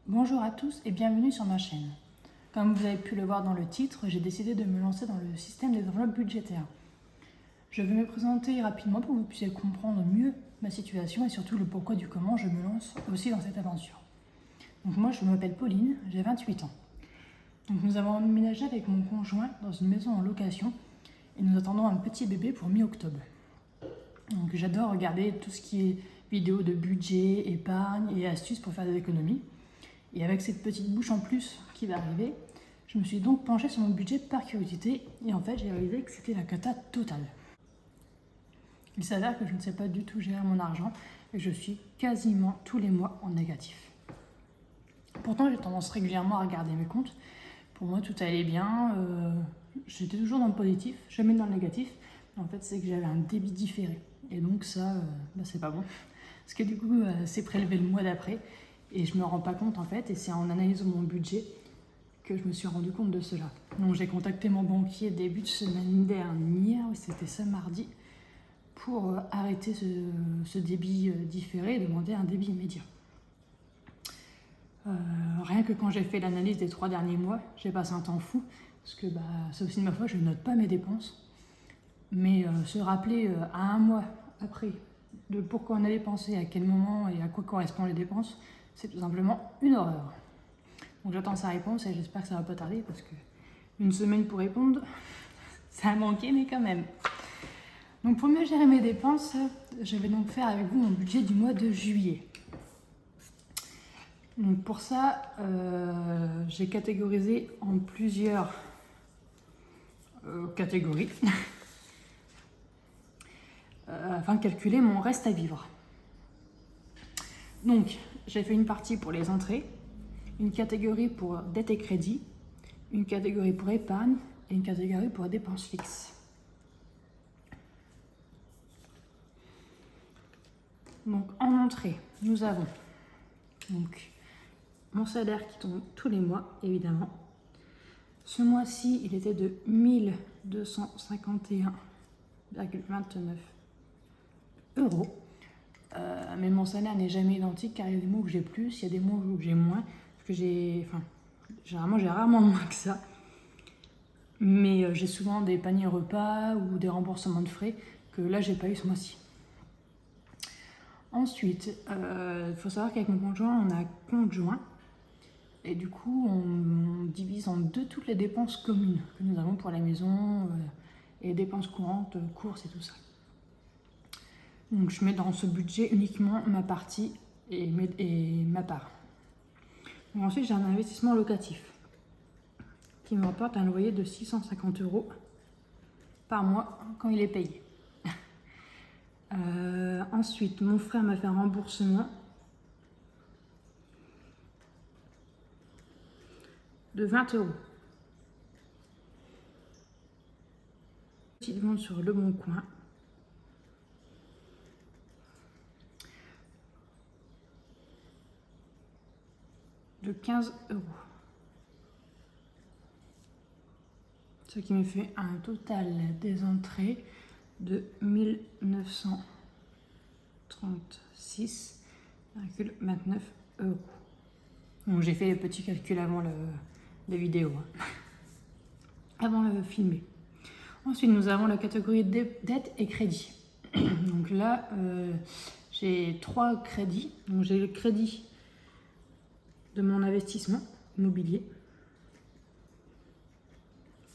Bonjour à tous et bienvenue sur ma chaîne. Comme vous avez pu le voir dans le titre, j'ai décidé de me lancer dans le système des enveloppes budgétaires. Je vais me présenter rapidement pour que vous puissiez comprendre mieux ma situation et surtout le pourquoi du comment je me lance aussi dans cette aventure. Donc moi je m'appelle Pauline, j'ai 28 ans. Donc nous avons emménagé avec mon conjoint dans une maison en location et nous attendons un petit bébé pour mi-octobre. Donc j'adore regarder tout ce qui est vidéos de budget, épargne et astuces pour faire des économies. Et avec cette petite bouche en plus qui va arriver, je me suis donc penchée sur mon budget par curiosité et en fait j'ai réalisé que c'était la cata totale. Il s'avère que je ne sais pas du tout gérer mon argent et je suis quasiment tous les mois en négatif. Pourtant j'ai tendance régulièrement à regarder mes comptes. Pour moi tout allait bien, j'étais toujours dans le positif, jamais dans le négatif. En fait c'est que j'avais un débit différé et donc ça c'est pas bon. Parce que du coup c'est prélevé le mois d'après. Et je me rends pas compte en fait, et c'est en analysant mon budget que je me suis rendu compte de cela. Donc j'ai contacté mon banquier début de semaine dernière, oui c'était ce mardi, pour arrêter ce débit différé et demander un débit immédiat. Rien que quand j'ai fait l'analyse des 3 derniers mois, j'ai passé un temps fou, parce que ça aussi de ma foi, je ne note pas mes dépenses. Mais se rappeler à un mois après de pourquoi on a dépensé, à quel moment et à quoi correspondent les dépenses, c'est tout simplement une horreur. Donc j'attends sa réponse et j'espère que ça va pas tarder parce que une semaine pour répondre, ça a manqué mais quand même. Donc pour mieux gérer mes dépenses, je vais donc faire avec vous mon budget du mois de juillet. Donc pour ça, j'ai catégorisé en plusieurs catégories afin de calculer mon reste à vivre. Donc j'ai fait une partie pour les entrées, une catégorie pour dette et crédit, une catégorie pour épargne et une catégorie pour dépenses fixes. Donc en entrée, nous avons donc mon salaire qui tombe tous les mois, évidemment. Ce mois-ci, il était de 1251,29 €. Mais mon salaire n'est jamais identique car il y a des mois où j'ai plus, il y a des mois où j'ai moins. Parce que généralement, j'ai rarement moins que ça. Mais j'ai souvent des paniers repas ou des remboursements de frais que là, j'ai pas eu ce mois-ci. Ensuite, il faut savoir qu'avec mon conjoint, on a compte joint. Et du coup, on divise en deux toutes les dépenses communes que nous avons pour la maison et dépenses courantes, courses et tout ça. Donc je mets dans ce budget uniquement ma partie et ma part. Donc ensuite j'ai un investissement locatif qui me rapporte un loyer de 650 € par mois quand il est payé. Ensuite mon frère m'a fait un remboursement de 20 €. Petite vente sur Le Bon Coin. De 15 €. Ce qui me fait un total des entrées de 1936,29 €. Donc j'ai fait les petits calculs avant la vidéo, avant de filmer. Ensuite nous avons la catégorie dette et crédit. Donc là j'ai 3 crédits. Donc j'ai le crédit de mon investissement immobilier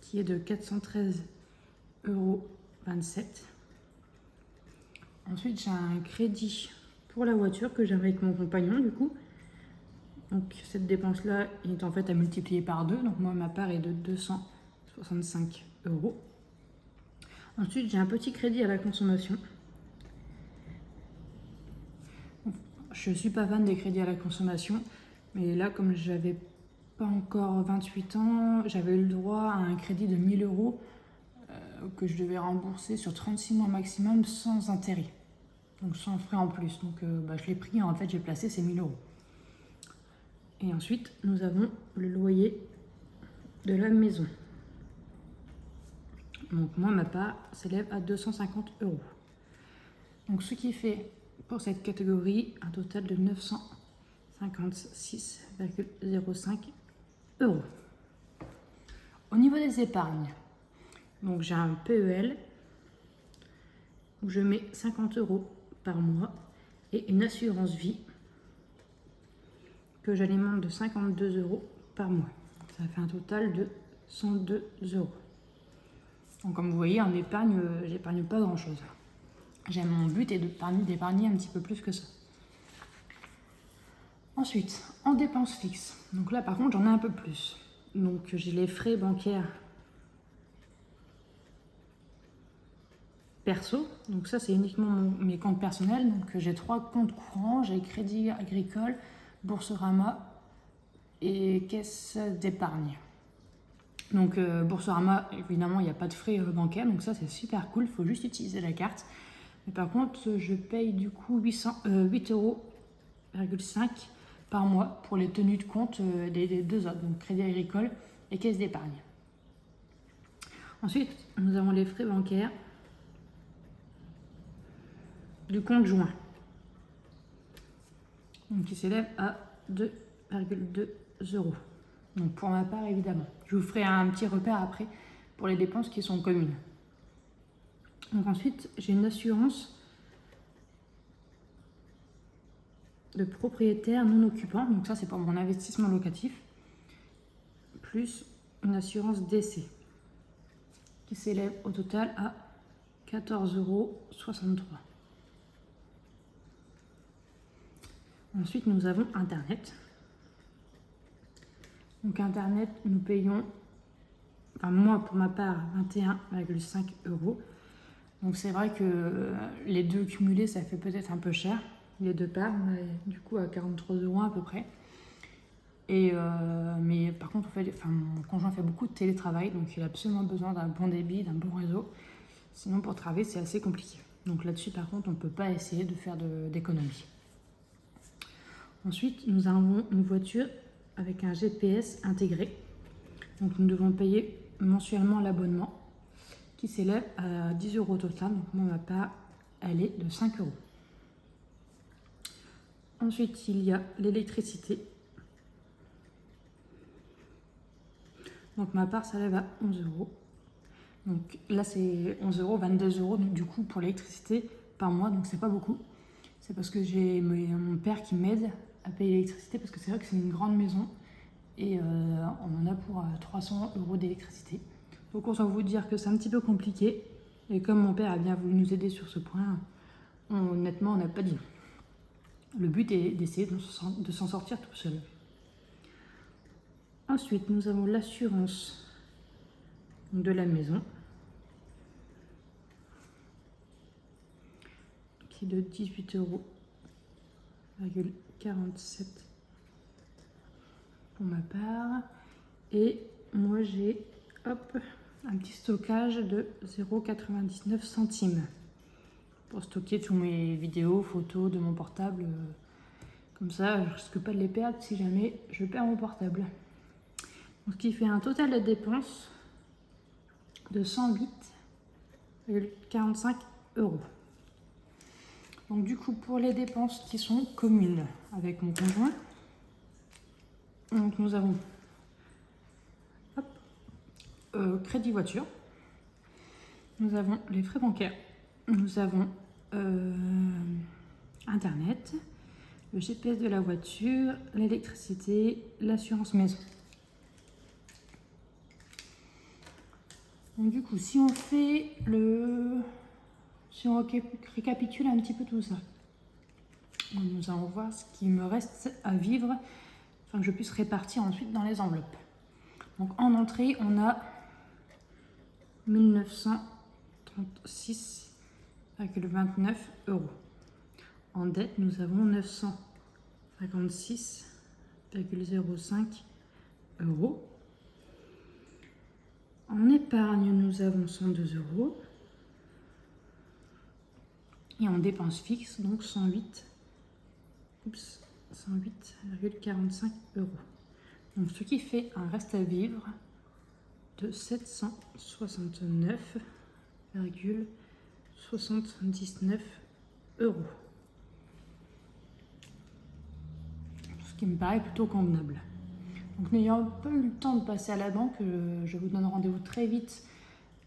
qui est de 413,27 €. Ensuite j'ai un crédit pour la voiture que j'ai avec mon compagnon du coup. Donc cette dépense là est en fait à multiplier par 2. Donc moi ma part est de 265 €. Ensuite j'ai un petit crédit à la consommation. Je suis pas fan des crédits à la consommation. Mais là, comme j'avais pas encore 28 ans, j'avais eu le droit à un crédit de 1000 € que je devais rembourser sur 36 mois maximum sans intérêt. Donc sans frais en plus. Donc je l'ai pris, en fait j'ai placé ces 1000 €. Et ensuite, nous avons le loyer de la maison. Donc moi, ma part s'élève à 250 €. Donc ce qui fait pour cette catégorie un total de 950 56,05 euros. Au niveau des épargnes, donc j'ai un PEL où je mets 50 euros par mois et une assurance vie que j'alimente de 52 euros par mois. Ça fait un total de 102 euros. Donc comme vous voyez, en épargne, j'épargne pas grand chose. Mon but est d'épargner un petit peu plus que ça. Ensuite, en dépenses fixes. Donc là par contre j'en ai un peu plus. Donc j'ai les frais bancaires perso, donc ça c'est uniquement mes comptes personnels, donc j'ai 3 comptes courants, j'ai Crédit Agricole, Boursorama et Caisse d'épargne. Donc Boursorama, évidemment il n'y a pas de frais bancaires, donc ça c'est super cool, il faut juste utiliser la carte. Mais par contre je paye du coup 8,5 euros par mois pour les tenues de compte des deux autres, donc Crédit Agricole et Caisse d'épargne. Ensuite nous avons les frais bancaires du compte joint, donc qui s'élève à 2,2 euros. Donc pour ma part évidemment. Je vous ferai un petit repère après pour les dépenses qui sont communes. Donc ensuite j'ai une assurance de propriétaire non occupant, donc ça c'est pour mon investissement locatif, plus une assurance décès qui s'élève au total à 14,63 euros. Ensuite, nous avons Internet. Donc Internet, nous payons, enfin moi pour ma part, 21,5 euros. Donc c'est vrai que les deux cumulés, ça fait peut-être un peu cher. Les deux parts, on est du coup à 43 euros à peu près. Mais par contre, mon conjoint fait beaucoup de télétravail, donc il a absolument besoin d'un bon débit, d'un bon réseau. Sinon, pour travailler, c'est assez compliqué. Donc là-dessus, par contre, on ne peut pas essayer de faire d'économies. Ensuite, nous avons une voiture avec un GPS intégré. Donc nous devons payer mensuellement l'abonnement qui s'élève à 10 euros total. Donc moi, ma part, elle est de 5 euros. Ensuite, il y a l'électricité. Donc ma part s'élève à 11 euros. Donc là, c'est 11 euros, 22 euros du coup pour l'électricité par mois. Donc c'est pas beaucoup. C'est parce que j'ai mon père qui m'aide à payer l'électricité parce que c'est vrai que c'est une grande maison et on en a pour 300 euros d'électricité. Donc on doit vous dire que c'est un petit peu compliqué et comme mon père a bien voulu nous aider sur ce point, honnêtement on n'a pas dit non. Le but est d'essayer de s'en sortir tout seul. Ensuite nous avons l'assurance de la maison qui est de 18,47 euros pour ma part. Et moi j'ai un petit stockage de 0,99 centimes pour stocker tous mes vidéos, photos de mon portable. Comme ça, je risque pas de les perdre si jamais je perds mon portable. Donc, ce qui fait un total de dépenses de 108,45 euros. Donc du coup, pour les dépenses qui sont communes avec mon conjoint, donc nous avons crédit voiture, nous avons les frais bancaires, nous avons Internet, le GPS de la voiture, l'électricité, l'assurance maison. Donc du coup, si on récapitule un petit peu tout ça, nous allons voir ce qui me reste à vivre, afin que je puisse répartir ensuite dans les enveloppes. Donc en entrée, on a 1936,29 euros. En dette, nous avons 956,05 euros. En épargne, nous avons 102 euros. Et en dépenses fixes, donc 108,45 euros. Donc ce qui fait un reste à vivre de 769,79 euros. Ce qui me paraît plutôt convenable. Donc n'ayant pas eu le temps de passer à la banque, je vous donne rendez-vous très vite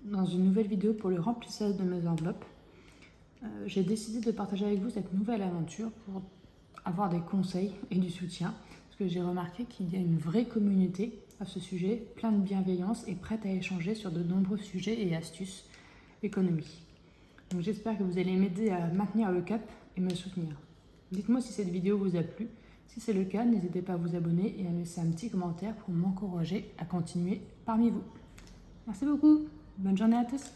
dans une nouvelle vidéo pour le remplissage de mes enveloppes. J'ai décidé de partager avec vous cette nouvelle aventure pour avoir des conseils et du soutien, parce que j'ai remarqué qu'il y a une vraie communauté à ce sujet, plein de bienveillance et prête à échanger sur de nombreux sujets et astuces économiques. Donc j'espère que vous allez m'aider à maintenir le cap et me soutenir. Dites-moi si cette vidéo vous a plu. Si c'est le cas, n'hésitez pas à vous abonner et à me laisser un petit commentaire pour m'encourager à continuer parmi vous. Merci beaucoup. Bonne journée à tous.